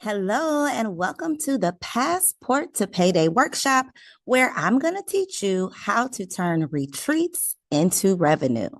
Hello, and welcome to the Passport to Payday workshop, where I'm going to teach you how to turn retreats into revenue.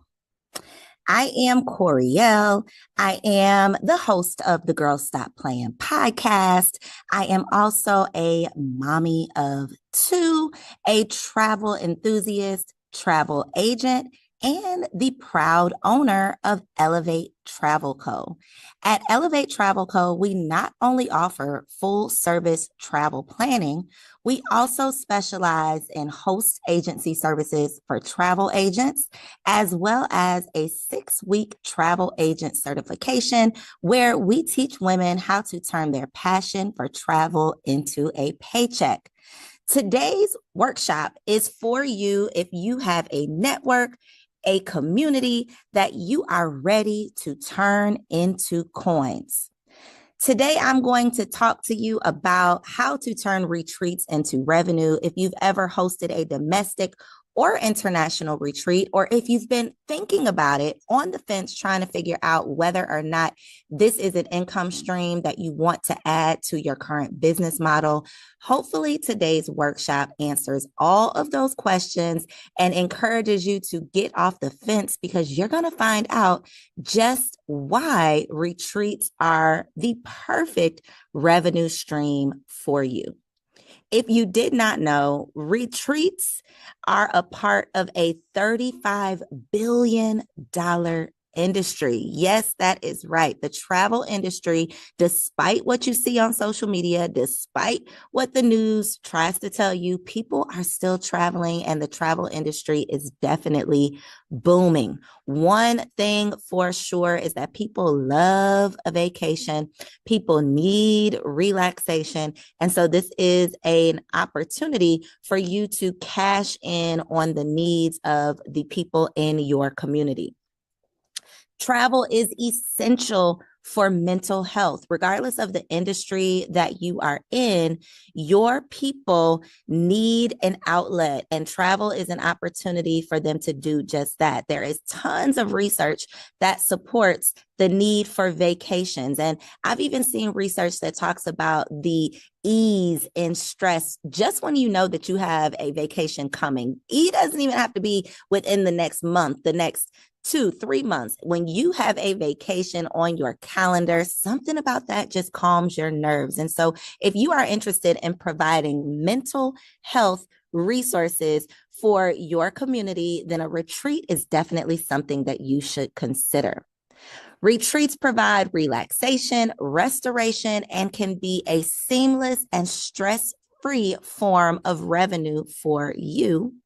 I am Coriel. I am the host of the Girls Stop Playing podcast. I am also a mommy of two, a travel enthusiast, travel agent, and the proud owner of Elevate Travel Co. At Elevate Travel Co., we not only offer full service travel planning, we also specialize in host agency services for travel agents, as well as a 6-week travel agent certification where we teach women how to turn their passion for travel into a paycheck. Today's workshop is for you if you have a network, a community that you are ready to turn into coins. Today, I'm going to talk to you about how to turn retreats into revenue. If you've ever hosted a domestic or international retreat, or if you've been thinking about it on the fence, trying to figure out whether or not this is an income stream that you want to add to your current business model, hopefully today's workshop answers all of those questions and encourages you to get off the fence, because you're going to find out just why retreats are the perfect revenue stream for you. If you did not know, retreats are a part of a $35 billion industry. Yes, that is right. The travel industry, despite what you see on social media, despite what the news tries to tell you, people are still traveling, and the travel industry is definitely booming. One thing for sure is that people love a vacation. People need relaxation. And so this is an opportunity for you to cash in on the needs of the people in your community. Travel is essential for mental health. Regardless of the industry that you are in, your people need an outlet, and travel is an opportunity for them to do just that. There is tons of research that supports the need for vacations. And I've even seen research that talks about the ease and stress just when you know that you have a vacation coming. It doesn't even have to be within the next month, the next 2-3 months. When you have a vacation on your calendar, something about that just calms your nerves. And so if you are interested in providing mental health resources for your community, then a retreat is definitely something that you should consider. Retreats provide relaxation, restoration, and can be a seamless and stress-free form of revenue for you.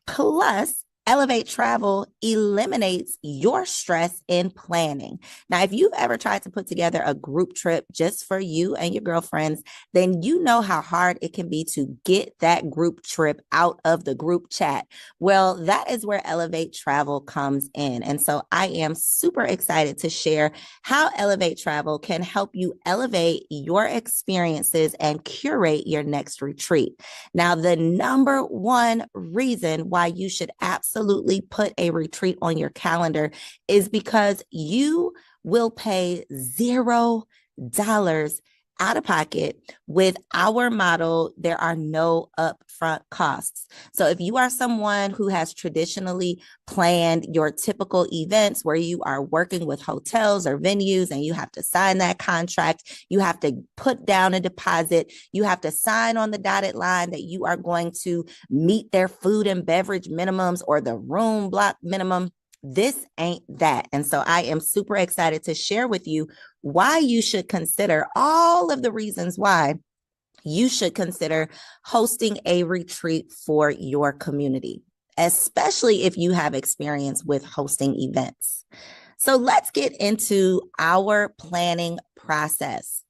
Plus, Elevate Travel eliminates your stress in planning. Now, if you've ever tried to put together a group trip just for you and your girlfriends, then you know how hard it can be to get that group trip out of the group chat. Well, that is where Elevate Travel comes in. And so I am super excited to share how Elevate Travel can help you elevate your experiences and curate your next retreat. Now, the number one reason why you should absolutely put a retreat on your calendar is because you will pay $0 out of pocket. With our model, there are no upfront costs. So if you are someone who has traditionally planned your typical events where you are working with hotels or venues and you have to sign that contract, you have to put down a deposit, you have to sign on the dotted line that you are going to meet their food and beverage minimums or the room block minimum, this ain't that. And so I am super excited to share with you why you should consider all of the reasons why you should consider hosting a retreat for your community, especially if you have experience with hosting events. So let's get into our planning process.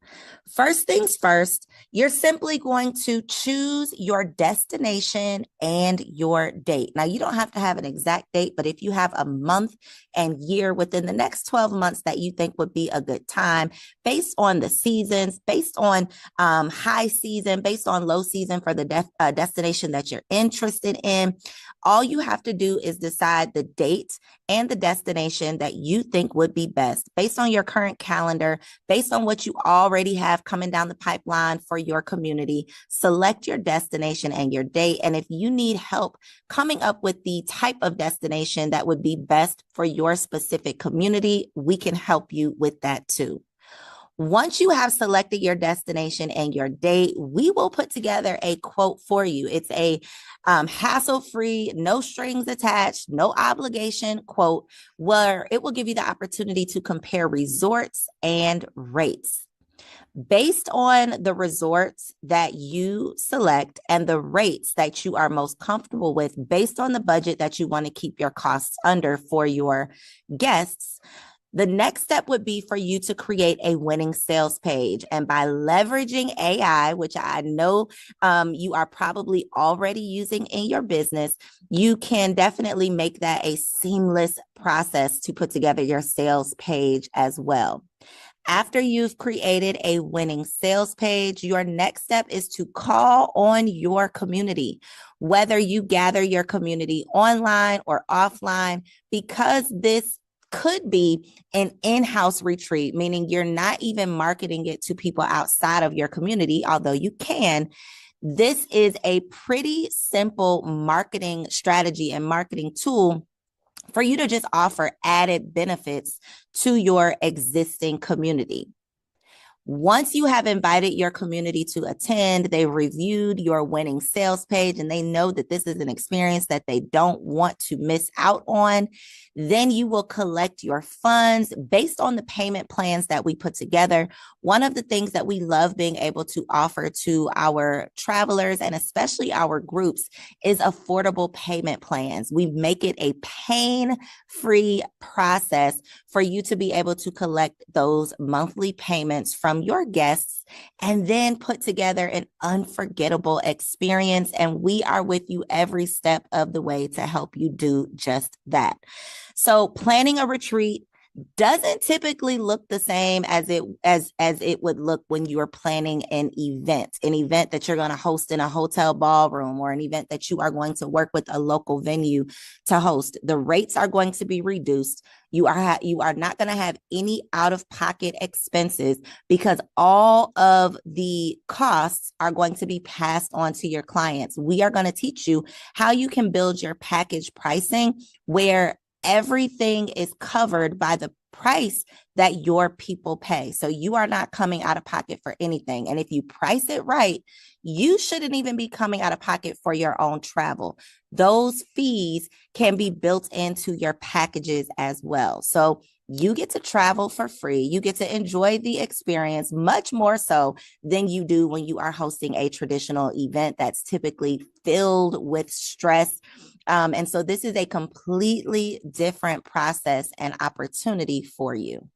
First things first, you're simply going to choose your destination and your date. Now, you don't have to have an exact date, but if you have a month and year within the next 12 months that you think would be a good time, based on the seasons, based on high season, based on low season for the destination that you're interested in, all you have to do is decide the date and the destination that you think would be best based on your current calendar, based on what you already already have coming down the pipeline for your community. Select your destination and your date. And if you need help coming up with the type of destination that would be best for your specific community, we can help you with that too. Once you have selected your destination and your date, we will put together a quote for you. It's a hassle-free, no strings attached, no obligation quote where it will give you the opportunity to compare resorts and rates. Based on the resorts that you select and the rates that you are most comfortable with, based on the budget that you want to keep your costs under for your guests, the next step would be for you to create a winning sales page. And by leveraging AI, which I know you are probably already using in your business, you can definitely make that a seamless process to put together your sales page as well. After you've created a winning sales page, your next step is to call on your community, whether you gather your community online or offline, because this could be an in-house retreat, meaning you're not even marketing it to people outside of your community, although you can. This is a pretty simple marketing strategy and marketing tool for you to just offer added benefits to your existing community. Once you have invited your community to attend, they've reviewed your winning sales page, and they know that this is an experience that they don't want to miss out on, then you will collect your funds based on the payment plans that we put together. One of the things that we love being able to offer to our travelers and especially our groups is affordable payment plans. We make it a pain-free process for you to be able to collect those monthly payments from your guests and then put together an unforgettable experience. And we are with you every step of the way to help you do just that. So planning a retreat doesn't typically look the same as it would look when you are planning an event that you're going to host in a hotel ballroom, or an event that you are going to work with a local venue to host. The rates are going to be reduced. You are not going to have any out-of-pocket expenses because all of the costs are going to be passed on to your clients. We are going to teach you how you can build your package pricing where everything is covered by the price that your people pay. So you are not coming out of pocket for anything. And if you price it right, you shouldn't even be coming out of pocket for your own travel. Those fees can be built into your packages as well. So you get to travel for free. You get to enjoy the experience much more so than you do when you are hosting a traditional event that's typically filled with stress. And so this is a completely different process and opportunity for you.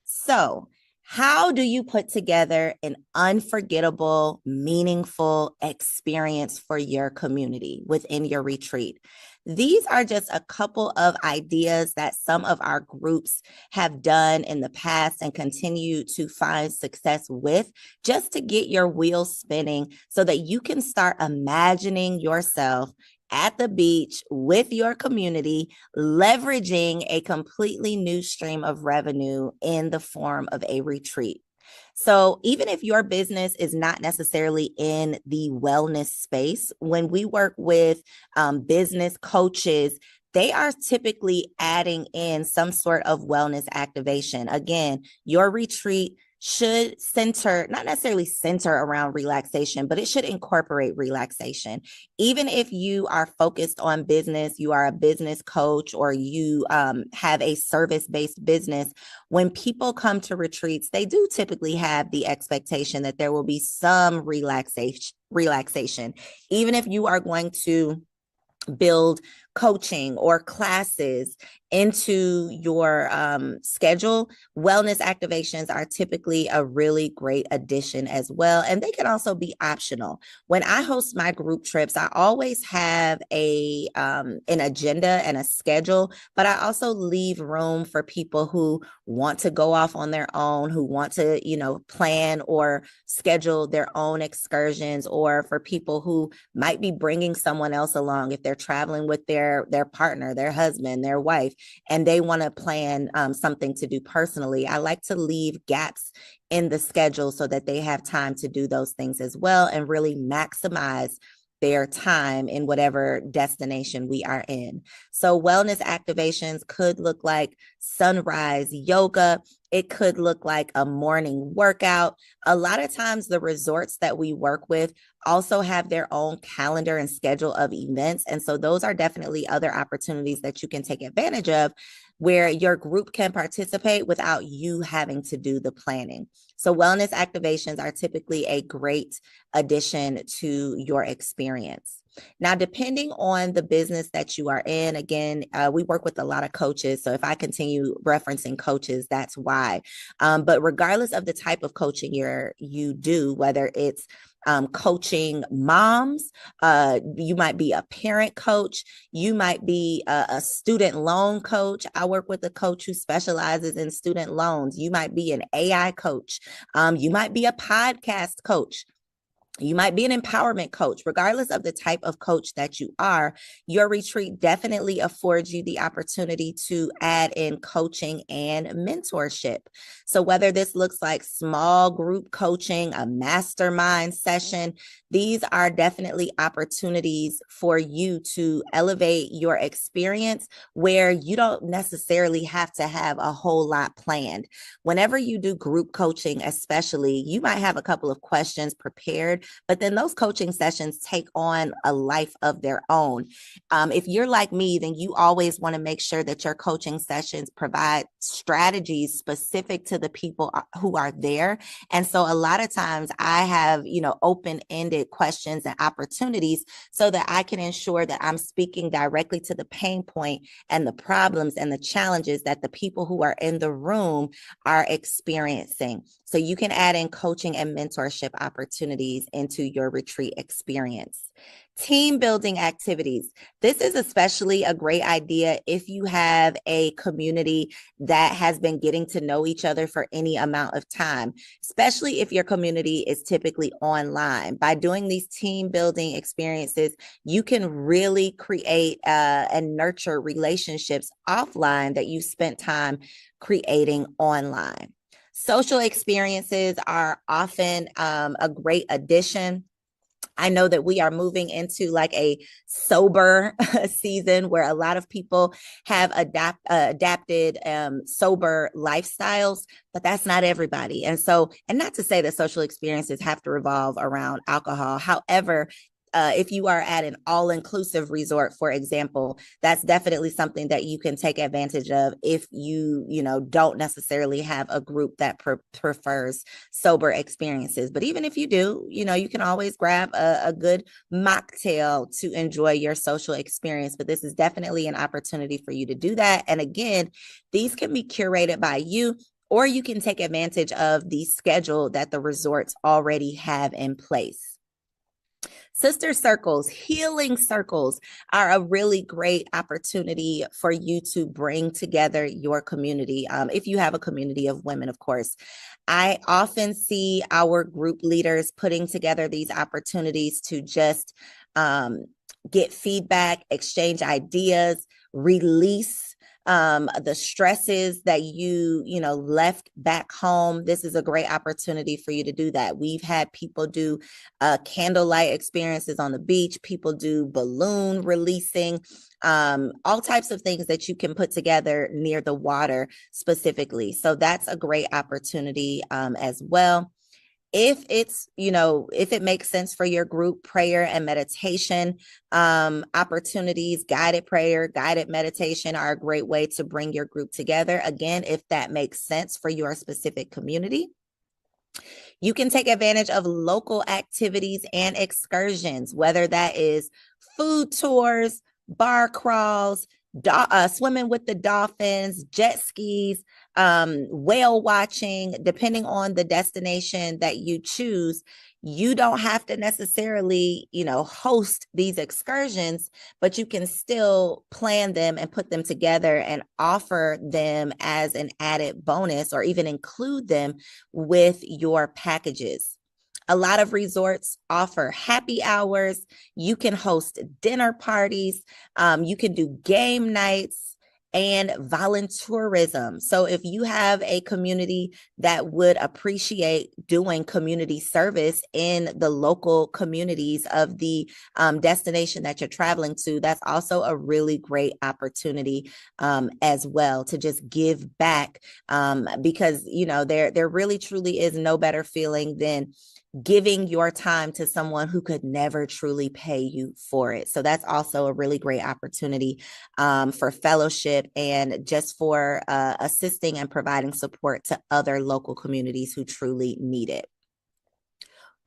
So how do you put together an unforgettable, meaningful experience for your community within your retreat? These are just a couple of ideas that some of our groups have done in the past and continue to find success with, just to get your wheels spinning so that you can start imagining yourself at the beach with your community, leveraging a completely new stream of revenue in the form of a retreat. So even if your business is not necessarily in the wellness space, when we work with business coaches, they are typically adding in some sort of wellness activation. Again, your retreat should not necessarily center around relaxation, but it should incorporate relaxation. Even if you are focused on business, you are a business coach, or you have a service-based business, when people come to retreats, they do typically have the expectation that there will be some relaxation. Even if you are going to build coaching or classes into your schedule, wellness activations are typically a really great addition as well. And they can also be optional. When I host my group trips, I always have an agenda and a schedule, but I also leave room for people who want to go off on their own, who want to, plan or schedule their own excursions, or for people who might be bringing someone else along if they're traveling with their their partner, their husband, their wife, and they want to plan something to do personally, I like to leave gaps in the schedule so that they have time to do those things as well and really maximize their time in whatever destination we are in. So wellness activations could look like sunrise yoga. It could look like a morning workout. A lot of times the resorts that we work with also have their own calendar and schedule of events. And so those are definitely other opportunities that you can take advantage of where your group can participate without you having to do the planning. So wellness activations are typically a great addition to your experience. Now, depending on the business that you are in, again, we work with a lot of coaches. So if I continue referencing coaches, that's why. But regardless of the type of coaching you do, whether it's coaching moms, you might be a parent coach, you might be a student loan coach. I work with a coach who specializes in student loans. You might be an AI coach. You might be a podcast coach. You might be an empowerment coach. Regardless of the type of coach that you are, your retreat definitely affords you the opportunity to add in coaching and mentorship. So whether this looks like small group coaching, a mastermind session, these are definitely opportunities for you to elevate your experience where you don't necessarily have to have a whole lot planned. Whenever you do group coaching, especially, you might have a couple of questions prepared, but then those coaching sessions take on a life of their own. If you're like me, then you always want to make sure that your coaching sessions provide strategies specific to the people who are there. And so a lot of times I have, open-ended questions and opportunities so that I can ensure that I'm speaking directly to the pain point and the problems and the challenges that the people who are in the room are experiencing. So you can add in coaching and mentorship opportunities into your retreat experience. Team building activities. This is especially a great idea if you have a community that has been getting to know each other for any amount of time, especially if your community is typically online. By doing these team building experiences, you can really create and nurture relationships offline that you spent time creating online. Social experiences are often a great addition. I know that we are moving into like a sober season where a lot of people have adapted sober lifestyles, but that's not everybody. And not to say that social experiences have to revolve around alcohol. However, if you are at an all-inclusive resort, for example, that's definitely something that you can take advantage of if you don't necessarily have a group that prefers sober experiences. But even if you do, you can always grab a good mocktail to enjoy your social experience. But this is definitely an opportunity for you to do that. And again, these can be curated by you, or you can take advantage of the schedule that the resorts already have in place. Sister circles, healing circles are a really great opportunity for you to bring together your community. If you have a community of women, of course. I often see our group leaders putting together these opportunities to just get feedback, exchange ideas, release the stresses that you left back home. This is a great opportunity for you to do that. We've had people do candlelight experiences on the beach. People do balloon releasing, all types of things that you can put together near the water specifically. So that's a great opportunity as well. If it makes sense for your group, prayer and meditation opportunities, guided prayer, guided meditation are a great way to bring your group together. Again, if that makes sense for your specific community. You can take advantage of local activities and excursions, whether that is food tours, bar crawls, swimming with the dolphins, jet skis, whale watching. Depending on the destination that you choose, you don't have to necessarily, host these excursions, but you can still plan them and put them together and offer them as an added bonus or even include them with your packages. A lot of resorts offer happy hours. You can host dinner parties. You can do game nights and volunteerism. So if you have a community that would appreciate doing community service in the local communities of the destination that you're traveling to, that's also a really great opportunity as well to just give back, because there really truly is no better feeling than giving your time to someone who could never truly pay you for it. So that's also a really great opportunity for fellowship and just for assisting and providing support to other local communities who truly need it.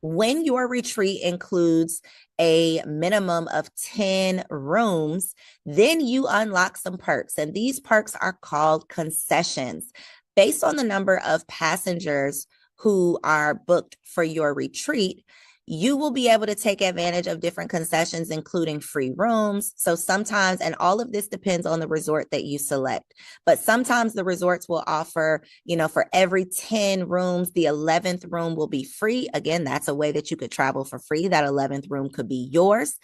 When your retreat includes a minimum of 10 rooms, then you unlock some perks. And these perks are called concessions. Based on the number of passengers who are booked for your retreat, you will be able to take advantage of different concessions, including free rooms. So sometimes, and all of this depends on the resort that you select, but sometimes the resorts will offer, for every 10 rooms, the 11th room will be free. Again, that's a way that you could travel for free. That 11th room could be yours.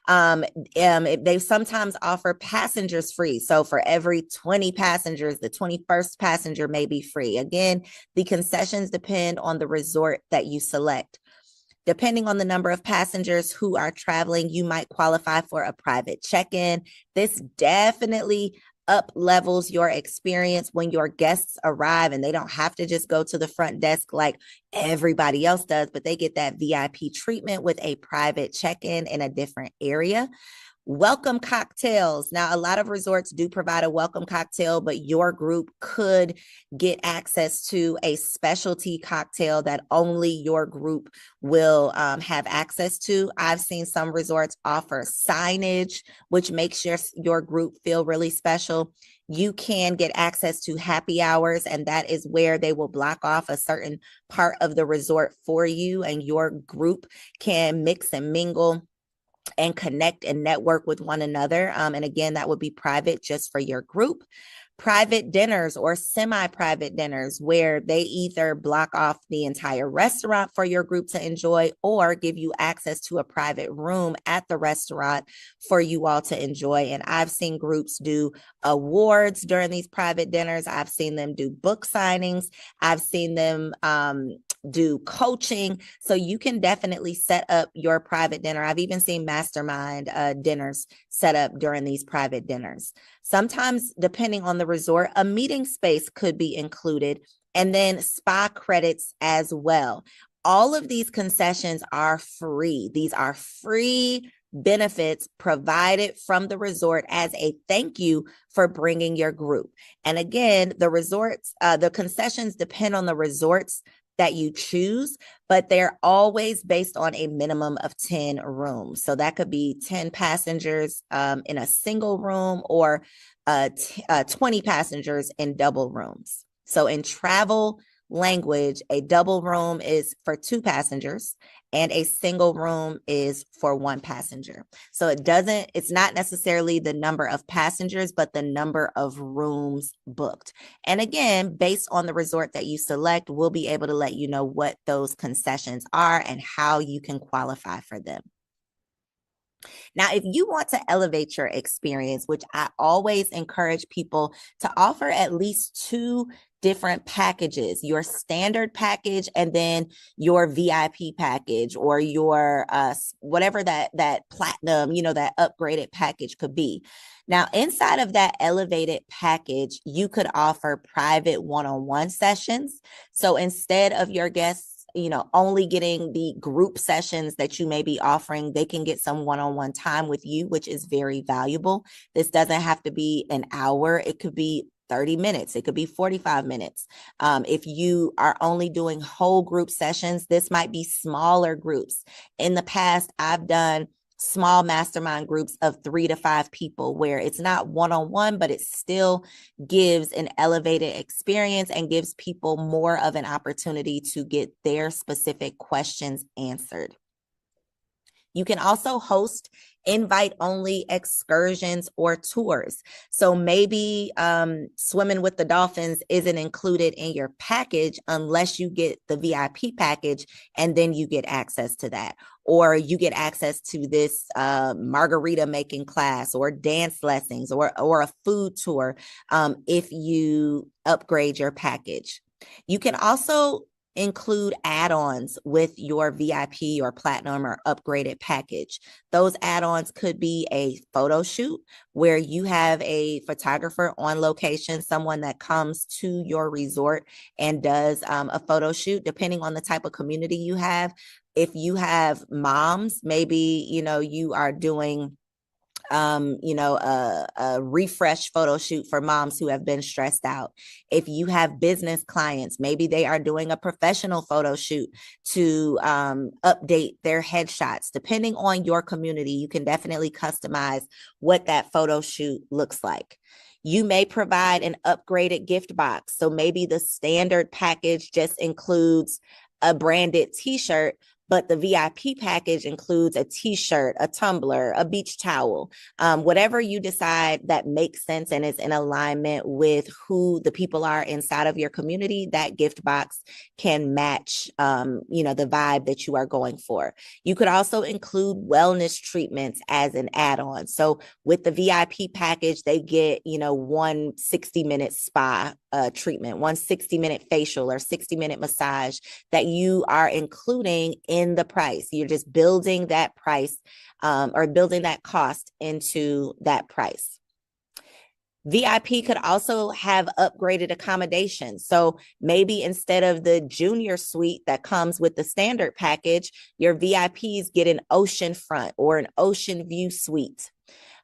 They sometimes offer passengers free. So for every 20 passengers, the 21st passenger may be free. Again, the concessions depend on the resort that you select. Depending on the number of passengers who are traveling, you might qualify for a private check-in. This definitely up levels your experience when your guests arrive, and they don't have to just go to the front desk like everybody else does, but they get that VIP treatment with a private check-in in a different area. Welcome cocktails. Now, a lot of resorts do provide a welcome cocktail, but your group could get access to a specialty cocktail that only your group will have access to. I've seen some resorts offer signage, which makes your group feel really special. You can get access to happy hours, and that is where they will block off a certain part of the resort for you, and your group can mix and mingle and connect and network with one another. And again, that would be private just for your group. Private dinners or semi-private dinners, where they either block off the entire restaurant for your group to enjoy or give you access to a private room at the restaurant for you all to enjoy. And I've seen groups do awards during these private dinners. I've seen them do book signings. I've seen them do coaching. So you can definitely set up your private dinner. I've even seen mastermind dinners set up during these private dinners. Sometimes, depending on the resort, a meeting space could be included, and then spa credits as well. All of these concessions are free. These are free benefits provided from the resort as a thank you for bringing your group. And again, the concessions depend on the resorts that you choose, but they're always based on a minimum of 10 rooms. So that could be 10 passengers in a single room, or 20 passengers in double rooms. So in travel language, a double room is for 2 passengers and a single room is for 1 passenger. So it's not necessarily the number of passengers, but the number of rooms booked. And again, based on the resort that you select, we'll be able to let you know what those concessions are and how you can qualify for them. Now, if you want to elevate your experience, which I always encourage people to offer at least 2 different packages, your standard package and then your VIP package, or your whatever that platinum, that upgraded package could be. Now, inside of that elevated package, you could offer private one-on-one sessions. So instead of your guests only getting the group sessions that you may be offering, they can get some one-on-one time with you, which is very valuable. This doesn't have to be an hour. It could be 30 minutes. It could be 45 minutes. If you are only doing whole group sessions, this might be smaller groups. In the past, I've done small mastermind groups of 3 to 5 people where it's not one-on-one, but it still gives an elevated experience and gives people more of an opportunity to get their specific questions answered. You can also host invite-only excursions or tours. So maybe swimming with the dolphins isn't included in your package unless you get the VIP package, and then you get access to that. Or you get access to this margarita making class or dance lessons or a food tour if you upgrade your package. You can also include add-ons with your VIP or platinum or upgraded package. Those add-ons could be a photo shoot where you have a photographer on location, someone that comes to your resort and does a photo shoot, depending on the type of community you have. If you have moms, maybe, you are doing a refresh photo shoot for moms who have been stressed out. If you have business clients, maybe they are doing a professional photo shoot to update their headshots. Depending on your community, you can definitely customize what that photo shoot looks like. You may provide an upgraded gift box. So maybe the standard package just includes a branded t-shirt, but the VIP package includes a t-shirt, a tumbler, a beach towel, whatever you decide that makes sense and is in alignment with who the people are inside of your community. That gift box can match, the vibe that you are going for. You could also include wellness treatments as an add-on. So with the VIP package, they get, one 60-minute spa treatment, one 60-minute facial or 60-minute massage that you are including in the price. You're just building that price or building that cost into that price. VIP could also have upgraded accommodations. So maybe instead of the junior suite that comes with the standard package, your VIPs get an ocean front or an ocean view suite.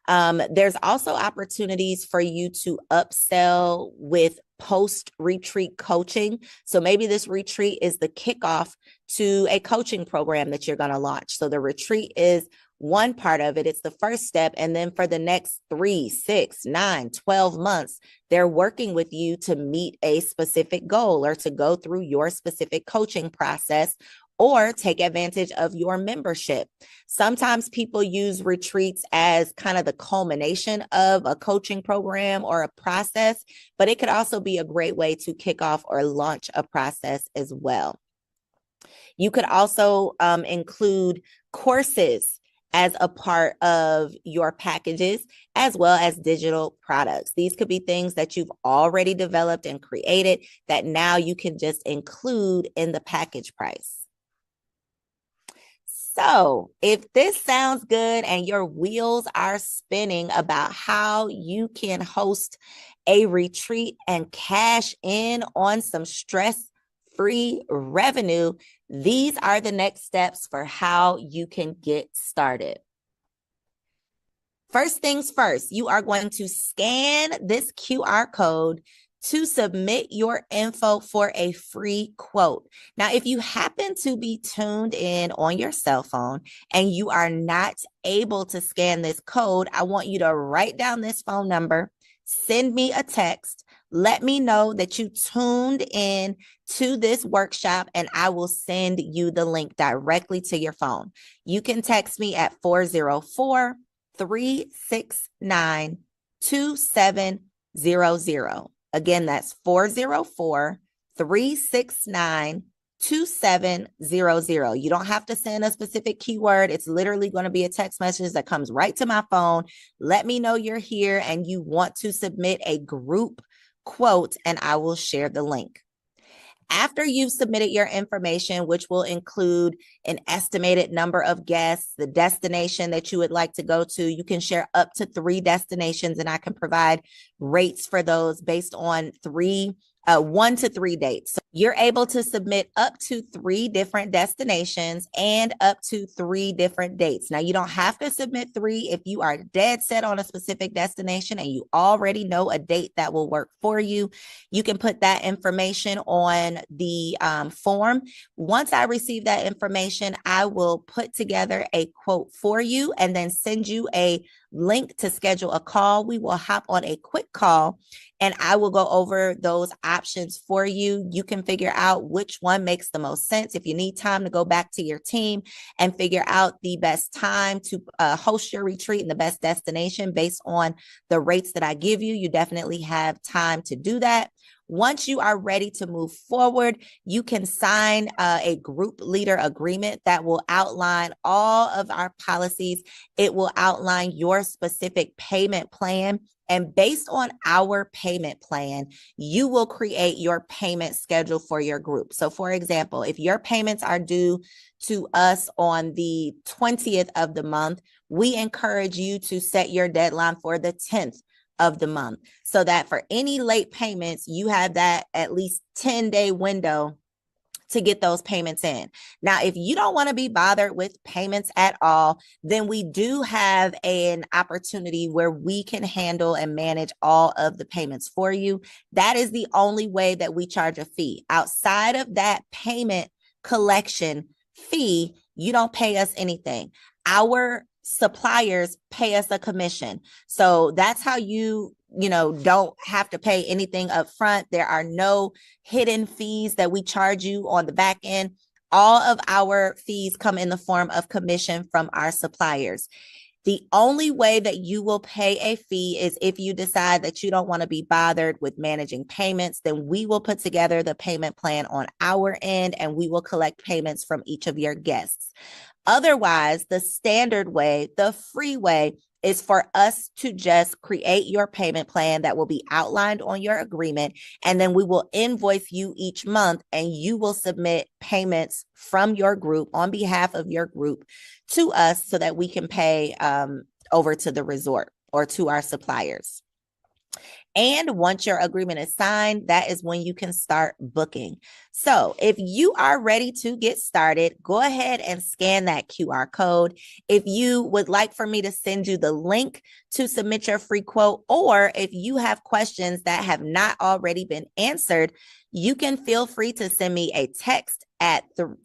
There's also opportunities for you to upsell with post-retreat coaching. So maybe this retreat is the kickoff to a coaching program that you're going to launch. So the retreat is one part of it. It's the first step. And then for the next 3, 6, 9, 12 months, they're working with you to meet a specific goal or to go through your specific coaching process or take advantage of your membership. Sometimes people use retreats as kind of the culmination of a coaching program or a process, but it could also be a great way to kick off or launch a process as well. You could also include courses as a part of your packages, as well as digital products. These could be things that you've already developed and created that now you can just include in the package price. So if this sounds good and your wheels are spinning about how you can host a retreat and cash in on some stress-free revenue, these are the next steps for how you can get started. First things first, you are going to scan this QR code to submit your info for a free quote. Now, if you happen to be tuned in on your cell phone and you are not able to scan this code, I want you to write down this phone number, send me a text, let me know that you tuned in to this workshop, and I will send you the link directly to your phone. You can text me at 404-369-2700. Again, that's 404-369-2700. You don't have to send a specific keyword. It's literally going to be a text message that comes right to my phone. Let me know you're here and you want to submit a group quote, and I will share the link. After you've submitted your information, which will include an estimated number of guests, the destination that you would like to go to, you can share up to 3 destinations, and I can provide rates for those based on 1 to 3 dates. So you're able to submit up to 3 different destinations and up to 3 different dates. Now, you don't have to submit 3 if you are dead set on a specific destination and you already know a date that will work for you. You can put that information on the form. Once I receive that information, I will put together a quote for you and then send you a link to schedule a call. We will hop on a quick call and I will go over those options for you. You can figure out which one makes the most sense. If you need time to go back to your team and figure out the best time to host your retreat and the best destination based on the rates that I give you, you definitely have time to do that. Once you are ready to move forward, you can sign a group leader agreement that will outline all of our policies. It will outline your specific payment plan. And based on our payment plan, you will create your payment schedule for your group. So for example, if your payments are due to us on the 20th of the month, we encourage you to set your deadline for the 10th of the month, so that for any late payments, you have that at least 10-day window to get those payments in. Now, if you don't want to be bothered with payments at all, then we do have an opportunity where we can handle and manage all of the payments for you. That is the only way that we charge a fee. Outside of that payment collection fee, you don't pay us anything. Our suppliers pay us a commission. So that's how you don't have to pay anything up front. There are no hidden fees that we charge you on the back end. All of our fees come in the form of commission from our suppliers. The only way that you will pay a fee is if you decide that you don't want to be bothered with managing payments. Then we will put together the payment plan on our end and we will collect payments from each of your guests. Otherwise, the standard way, the free way, is for us to just create your payment plan that will be outlined on your agreement. And then we will invoice you each month and you will submit payments from your group on behalf of your group to us so that we can pay over to the resort or to our suppliers. And once your agreement is signed, that is when you can start booking. So if you are ready to get started, go ahead and scan that QR code. If you would like for me to send you the link to submit your free quote, or if you have questions that have not already been answered, you can feel free to send me a text at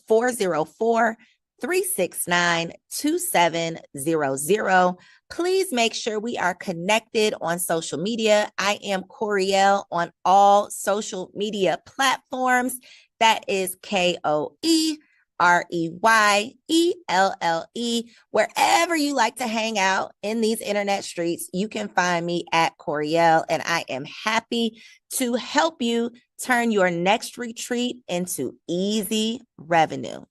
404-369-2700. Please make sure we are connected on social media. I am Coriel on all social media platforms. That is KOEREYELLE. Wherever you like to hang out in these internet streets, you can find me at Coriel, and I am happy to help you turn your next retreat into easy revenue.